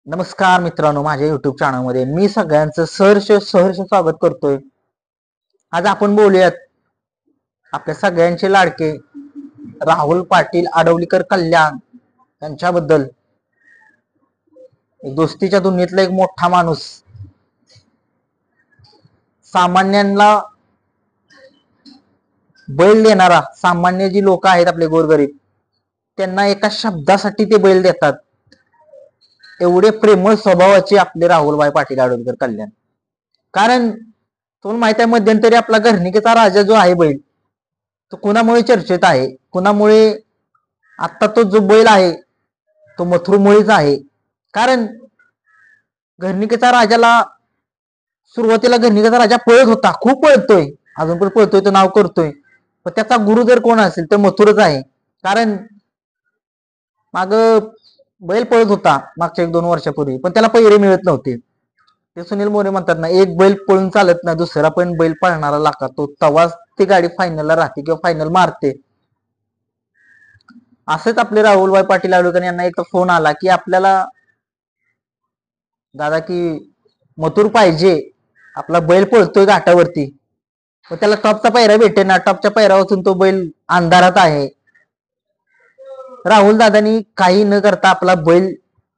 नमस्कार मित्रांनो, माझ्या युट्यूब चॅनलमध्ये मी सगळ्यांचं सहर्ष स्वागत करतोय. आज आपण बोलूयात आपल्या सगळ्यांचे लाडके राहुल पाटील आडवलीकर कल्याण यांच्याबद्दल. दोस्तीच्या दुनियेतला एक मोठा माणूस, सामान्यांना बैल देणारा. सामान्य जी लोक आहेत आपले गोरगरीब, त्यांना एका शब्दासाठी ते बैल देतात. एवढे प्रेमळ स्वभावाचे आपले राहुलभाई पाटील आडवलीकर कल्याण. कारण तुम्हाला माहित आहे, मध्यंतरी आपला घरनिकेचा राजा जो आहे बैल, तो कुणामुळे चर्चेत आहे? कुणामुळे? आता तो जो बैल आहे तो मथुरमुळेच आहे. कारण घरनिकेचा राजाला सुरुवातीला घरनिकेचा राजा पळत होता, खूप पळतोय, अजून पण पळतोय, तो नाव करतोय. पण त्याचा गुरु जर कोण असेल तर मथुरच आहे. कारण माग बैल पळत होता मागच्या 1-2 वर्षापूर्वी, पण त्याला पैरे मिळत नव्हते. ते सुनील मोरे म्हणतात ना, एक बैल पळून चालत नाही, दुसरा पण बैल पळणारा लागतो, तवाच ती गाडी फायनलला राहते किंवा फायनल मारते. असंच आपले राहुलभाई पाटील आडवलीकर यांना एक फोन आला की आपल्याला दादा की मथुर पाहिजे, आपला बैल पळतोय घाटावरती, पण त्याला टॉपचा पैरा भेटे ना. टॉपच्या पैरावरून तो बैल अंधारात आहे. राहुल दादानी काही न करता आपला बैल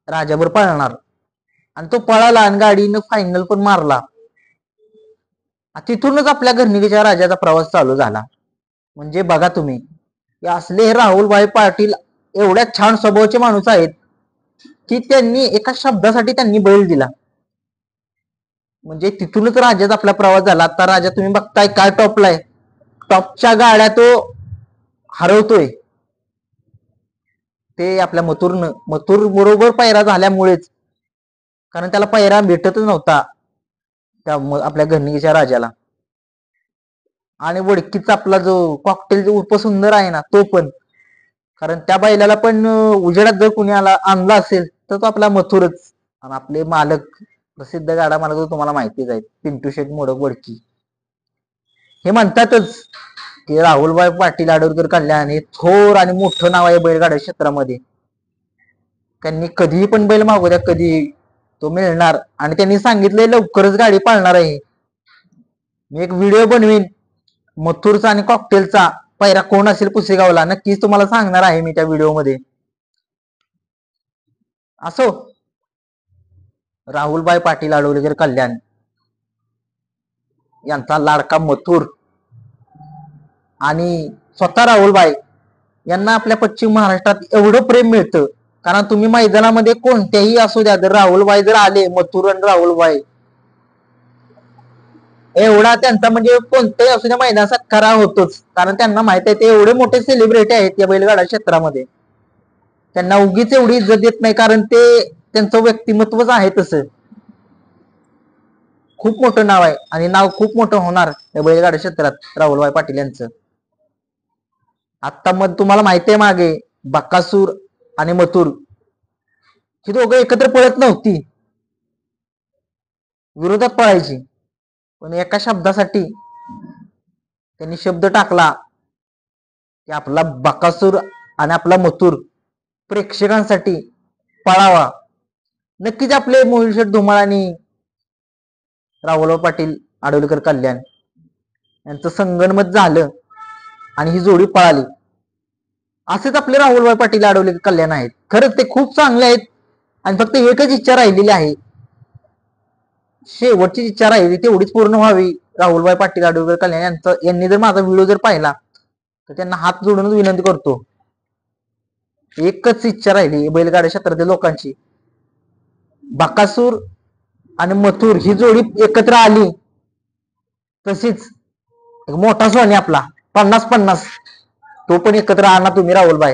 राजाभर पळणार, आणि तो पळाला आणि गाडीनं फायनल पण मारला. तिथूनच आपल्या घरनिकेच्या राजाचा प्रवास चालू झाला. म्हणजे बघा तुम्ही, असले हे राहुलभाई पाटील एवढ्या छान स्वभावाचे माणूस आहेत की त्यांनी एका शब्दासाठी त्यांनी बैल दिला. म्हणजे तिथूनच राजाचा आपला प्रवास झाला. आता राजा तुम्ही बघताय काय टॉपला आहे, टॉपच्या गाड्या तो हरवतोय. ते आपल्या मथुर बरोबर पैरा झाल्यामुळेच, कारण त्याला पैरा भेटतच नव्हता त्या आपल्या घरनिकेच्या राजाला. आणि वडकीचा आपला जो कॉकटेल जो उपसुंदर आहे ना, तो पण, कारण त्या बैलाला पण उजेडात जर कुणी आणला असेल तर तो आपला मथुरच. आणि आपले मालक, प्रसिद्ध गाडा मालक तुम्हाला माहितीच आहे, पिंटू शेठ मोडक वडकी, हे म्हणतातच की राहुलभाई पाटील आडवलीकर कल्याण हे थोर आणि मोठं नाव आहे बैलगाड्या क्षेत्रामध्ये. त्यांनी कधीही पण बैल मागू द्या, कधी तो मिळणार. आणि त्यांनी सांगितलंय लवकरच गाडी पाळणार आहे. मी एक व्हिडिओ बनवीन मथुरचा आणि कॉकटेलचा पैरा कोण असेल पुसेगावला, नक्कीच तुम्हाला सांगणार आहे मी त्या व्हिडिओमध्ये. असो, राहुलभाई पाटील आडवलीकर कल्याण यांचा लाडका मथुर आणि स्वतः राहुलभाई यांना आपल्या पश्चिम महाराष्ट्रात एवढं प्रेम मिळतं. कारण तुम्ही मैदानामध्ये कोणत्याही असू द्या, जर राहुलभाई जर आले, मथुर आणि राहुलभाई, एवढा त्यांचा म्हणजे कोणत्याही असू द्या मैदानात सत्कार होतोच. कारण त्यांना माहित आहे ते एवढे मोठे सेलिब्रिटी आहेत या बैलगाडा क्षेत्रामध्ये, त्यांना उगीच एवढी इज्जत देत नाही, कारण ते त्यांचं व्यक्तिमत्वच आहे तसं. खूप मोठं नाव आहे आणि नाव खूप मोठं होणार या बैलगाडा क्षेत्रात राहुलभाई पाटील यांचं. आता मग तुम्हाला माहिती आहे, मागे बकासूर आणि मथुर ही दोघं एकत्र पळत नव्हती, विरोधात पळायची. पण एका शब्दासाठी त्यांनी शब्द टाकला की आपला बकासूर आणि आपला मथुर प्रेक्षकांसाठी पळावा. नक्कीच आपले मोहिल शेठ धुमाळ आणि राहुलभाई पाटील आडवलीकर कल्याण यांचं संगनमत झालं आणि ही जोडी पळाली. असेच आपले राहुलभाई पाटील आडवलीकर कल्याण आहेत. खरंच ते खूप चांगले आहेत आणि फक्त एकच इच्छा राहिलेली आहे, शेवटची इच्छा राहिली, तेवढीच पूर्ण व्हावी. राहुलभाई पाटील आडवलीकर कल्याण यांनी जर माझा व्हिडिओ जर पाहिला तर त्यांना हात जोडूनच विनंती करतो, एकच इच्छा राहिली बैलगाड्या क्षेत्रातील लोकांची, बकासूर आणि मथुर ही जोडी एकत्र आली, तशीच एक मोठा सोनी आपला 50-50 तो पण एकत्र आणा तुम्ही राहुलभाई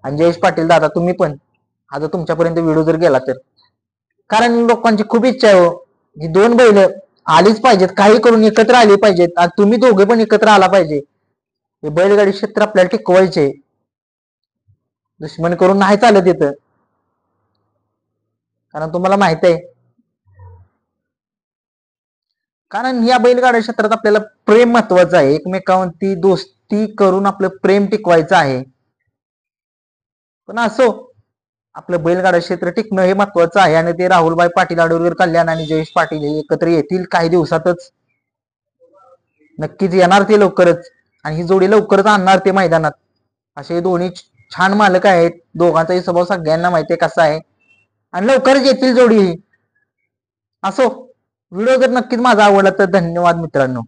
आणि जयेश पाटील दादा, तुम्ही पण आता तुमच्यापर्यंत व्हिडिओ जर गेला तर. कारण लोकांची खूप इच्छा आहे हो, ही दोन बैल आलीच पाहिजेत, काही करून एकत्र आली पाहिजेत, आणि तुम्ही दोघे पण एकत्र आला पाहिजे. हे बैलगाडी क्षेत्र आपल्याला टिकवायचे, दुश्मन करून नाही चालत येतं. कारण तुम्हाला माहित आहे, कारण या बैलगाड्या क्षेत्रात आपल्याला प्रेम महत्वाचं आहे, एकमेकांवरती दोस्ती करून आपलं प्रेम टिकवायचं आहे. पण असो, आपलं बैलगाडा क्षेत्र टिकणं हे महत्वाचं आहे आणि ते राहुलभाई पाटील आडुरकर कल्याण आणि जयेश पाटील हे एकत्र येतील काही दिवसातच. नक्कीच येणार ते लवकरच आणि ही जोडी लवकरच आणणार ते मैदानात. असे दोन्ही छान मालक आहेत. दोघांचाही स्वभाव सगळ्यांना माहिती आहे कसा आहे आणि लवकरच येतील जोडी ही. असो, व्हिडिओ जर नक्कीच माझा आवडला तर धन्यवाद मित्रांनो.